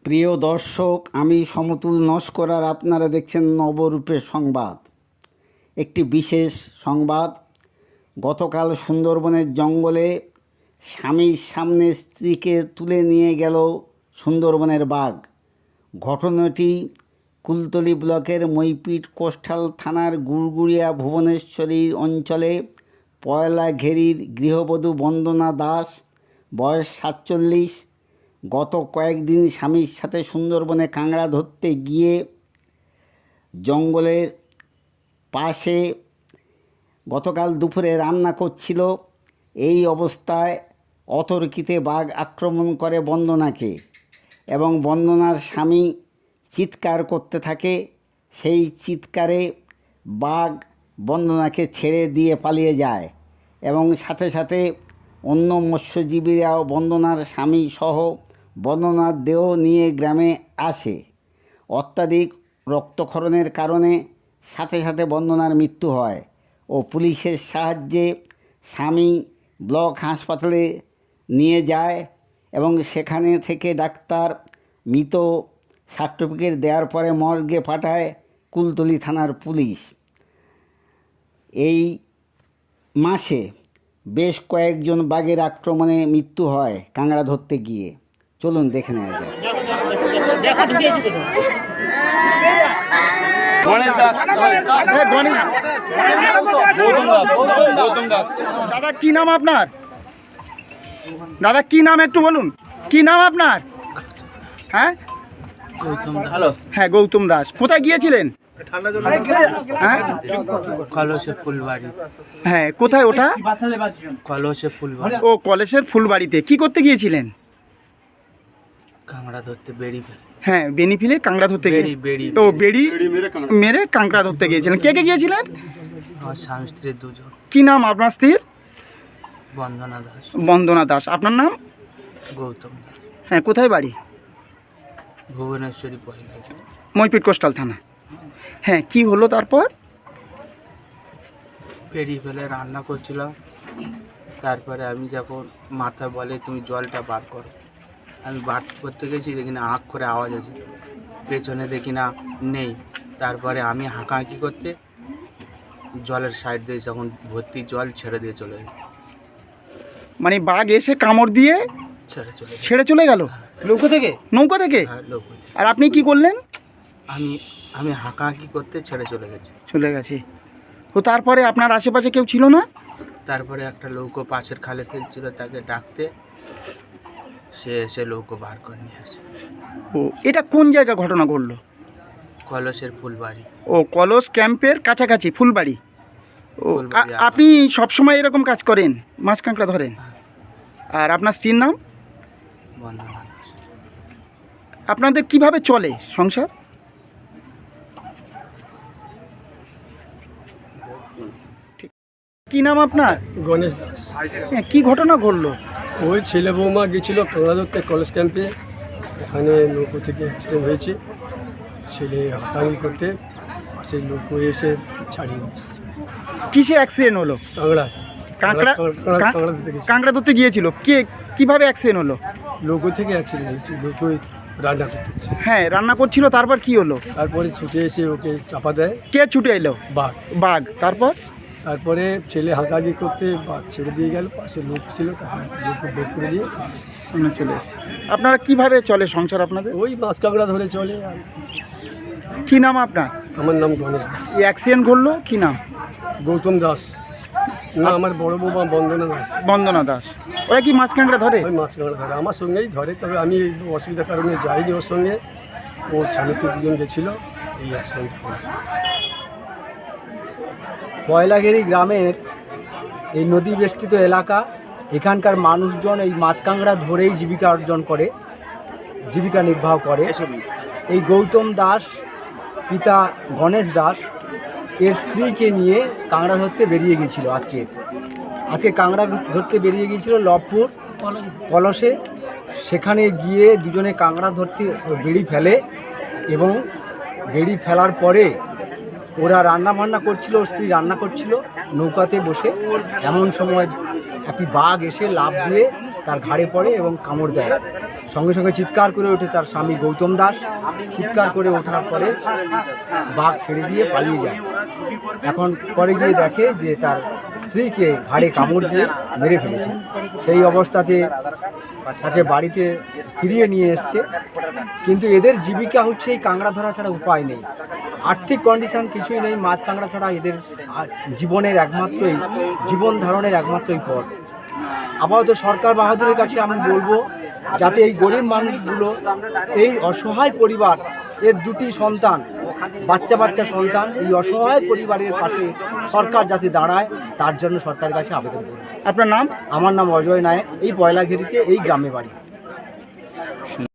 প্রিয় দর্শক, আমি সমতুল নস্কর আর আপনারা দেখছেন নবরূপের সংবাদ। একটি বিশেষ সংবাদ। গতকাল সুন্দরবনের জঙ্গলে স্বামীর সামনে স্ত্রীকে তুলে নিয়ে গেল সুন্দরবনের বাঘ। ঘটনাটি কুলতলি ব্লকের মইপিট কোস্টাল থানার গুড়গুড়িয়া ভুবনেশ্বরী অঞ্চলে পয়লা ঘেরির গৃহবধূ বন্দনা দাস, বয়স 47, গত কয়েকদিন স্বামীর সাথে সুন্দরবনে কাঁকড়া ধরতে গিয়ে জঙ্গলের পাশে গতকাল দুপুরে রান্না করছিল। এই অবস্থায় অতর্কিতে বাঘ আক্রমণ করে বন্দনাকে এবং বন্দনার স্বামী চিৎকার করতে থাকে। সেই চিৎকারে বাঘ বন্দনাকে ছেড়ে দিয়ে পালিয়ে যায় এবং সাথে সাথে অন্য মৎস্যজীবীরাও বন্দনার স্বামী সহ বন্দনার দেহ নিয়ে গ্রামে আসে। অত্যাধিক রক্তক্ষরণের কারণে সাথে সাথে বন্দনার মৃত্যু হয় ও পুলিশের সাহায্যে স্বামী ব্লক হাসপাতালে নিয়ে যায় এবং সেখানে থেকে ডাক্তার মৃত সার্টিফিকেট দেওয়ার পরে মর্গে পাঠায় কুলতলি থানার পুলিশ। এই মাসে বেশ কয়েকজন বাঘের আক্রমণে মৃত্যু হয় কাঁকড়া ধরতে গিয়ে। চলুন দেখে নেওয়া যায়। দাদা কি নাম আপনার? দাদা কি নাম একটু বলুন, কি নাম আপনার? হ্যাঁ হ্যাঁ, গৌতম দাস। কোথায় গিয়েছিলেন? হ্যাঁ, কলসের ফুলবাড়ি। হ্যাঁ, কোথায় ওটা? কলসের ফুলবাড়ি। ও, কলেজের ফুলবাড়িতে। কি করতে গিয়েছিলেন? কাঁকড়া ধরতে বেড়ি ফেলে। হ্যাঁ, বেনিফিলে কাঁকড়া ধরতে গিয়ে তো বেড়ি মেরে কাঁকড়া ধরতে গিয়েছিলেন। কে কে গিয়েছিলেন? আমার স্বামী স্ত্রী দুজন। কি নাম আপনার স্ত্রীর? বন্দনা দাস। বন্দনা দাস। আপনার নাম? গৌতম দাস। হ্যাঁ, কোথায় বাড়ি? ভুবনেশ্বরী পয়লা। মইপিট কোস্টাল থানা। হ্যাঁ, কি হলো তারপর? বেড়ি ফেলে রান্না করছিলাম। তারপরে আমি যখন মাথা বলে তুমি জলটা বার করো, আমি বার করতে গেছি, দেখি না আঁক করে আওয়াজ আছে, পেছনে দেখি না নেই। তারপরে আমি হাঁকাহাঁকি করতে জলের সাইড দিয়ে যখন ভর্তি জল ছেড়ে দিয়ে চলে গেল। মানে বাঘ এসে কামড় দিয়ে ছেড়ে চলে গেল নৌকা থেকে? হ্যাঁ, লোক। আর আপনি কি করলেন? আমি হাঁকাহাঁকি করতে ছেড়ে চলে গেছে। তো তারপরে আপনার আশেপাশে কেউ ছিল না? তারপরে একটা নৌকো পাশের খালে ফেলছিল, তাকে ডাকতে সে এসে নৌকো বার করে নিয়ে আসে। ও, এটা কোন জায়গা ঘটনা ঘটলো? কলসের ফুলবাড়ি। ও, কলস ক্যাম্পের কাছাকাছি ফুলবাড়ি। ও, আপনি সবসময় এরকম কাজ করেন, মাছ কাঁকড়া ধরেন? আর আপনার স্ত্রীর নাম? বন্দনা দাস। আপনাদের কিভাবে চলে সংসার? কি নাম আপনার? গণেশ দাস। হ্যাঁ, কি ঘটনা ঘটলো? ওই ছেলে বৌমা গেছিলো কাঁকড়া ধরতে কলেজ ক্যাম্পে। ওখানে নৌকো থেকে অ্যাক্সিডেন্ট হয়েছে। ছেলে হাঁকাহাঁকি করতে পাশের নৌকো এসে ছাড়িয়ে দিয়েছে। কিসে অ্যাক্সিডেন্ট হলো? কাঁকড়া ধরতে গিয়েছিল। কিভাবে অ্যাক্সিডেন্ট হলো? নৌকো থেকে অ্যাক্সিডেন্ট হয়েছে। নৌকোয় রান্না করতে গেছে। হ্যাঁ, রান্না করছিল। তারপর কি হলো? তারপরে ছুটে এসে ওকে চাপা দেয়। কে ছুটে এলো? বাঘ। তারপরে ছেলে হাঁকাহাঁকি করতে বাঘ ছেড়ে দিয়ে গেল। পাশে লোক ছিল, তাকে লোককে বের করে দিয়ে চলে এসছে। আপনারা কিভাবে চলে সংসার আপনাদের? ওই মাছ কাঁকড়া ধরে চলে। আর কি নাম আপনার? আমার নাম গণেশ দাস। এই অ্যাক্সিডেন্ট ঘটলো, কি নাম? গৌতম দাস। না, আমার বড় বৌমা বন্দনা দাস। ওরা কি মাছ কাঁকড়া ধরে? ওই মাছ কাঁকড়া ধরে, আমার সঙ্গেই ধরে। তবে আমি এই অসুবিধার কারণে যাইনি ওর সঙ্গে। ও স্বামী স্ত্রী দুজন গেছিলো। এই অ্যাক্সিডেন্ট হলো। পয়লাঘেরি গ্রামের এই নদী বেষ্টিত এলাকা, এখানকার মানুষজন এই মাছ কাঁকড়া ধরেই জীবিকা নির্বাহ করে। এই গৌতম দাস, পিতা গণেশ দাস, এর স্ত্রীকে নিয়ে কাঁকড়া ধরতে বেরিয়ে গিয়েছিল। আজকে কাঁকড়া ধরতে বেরিয়ে গিয়েছিল লবপুর কলসে। সেখানে গিয়ে দুজনে কাঁকড়া ধরতে বেড়ি ফেলে এবং বেড়ি ফেলার পরে ওরা রান্না করছিল, স্ত্রী রান্না করছিল নৌকাতে বসে। এমন সময় একটি বাঘ এসে লাফ দিয়ে তার ঘাড়ে পড়ে এবং কামড় দেয়। সঙ্গে সঙ্গে চিৎকার করে ওঠে তার স্বামী গৌতম দাস। চিৎকার করে ওঠার পরে বাঘ ছেড়ে দিয়ে পালিয়ে যায়। এখন পরে গিয়ে দেখে যে তার স্ত্রীকে ঘাড়ে কামড় দিয়ে মেরে ফেলেছে। সেই অবস্থাতে তাকে বাড়িতে ফিরিয়ে নিয়ে এসছে। কিন্তু এদের জীবিকা হচ্ছে এই কাঁকড়া ধরা ছাড়া উপায় নেই, আর্থিক কন্ডিশন কিছুই নেই, মাছ কাঁকড়া ছাড়া এদের জীবনের একমাত্রই জীবন ধারণের একমাত্রই পথ। আপাতত সরকার বাহাদুরের কাছে আমি বলবো যাতে এই গরিব মানুষগুলো, এই অসহায় পরিবার, এর দুটি সন্তান, বাচ্চা সন্তান, এই অসহায় পরিবারের পাশে সরকার যাতে দাঁড়ায় তার জন্য সরকারের কাছে আবেদন করব। আপনার নাম? আমার নাম অজয় নায়ক, এই পয়লাঘেরিতে এই গ্রামে বাড়ি।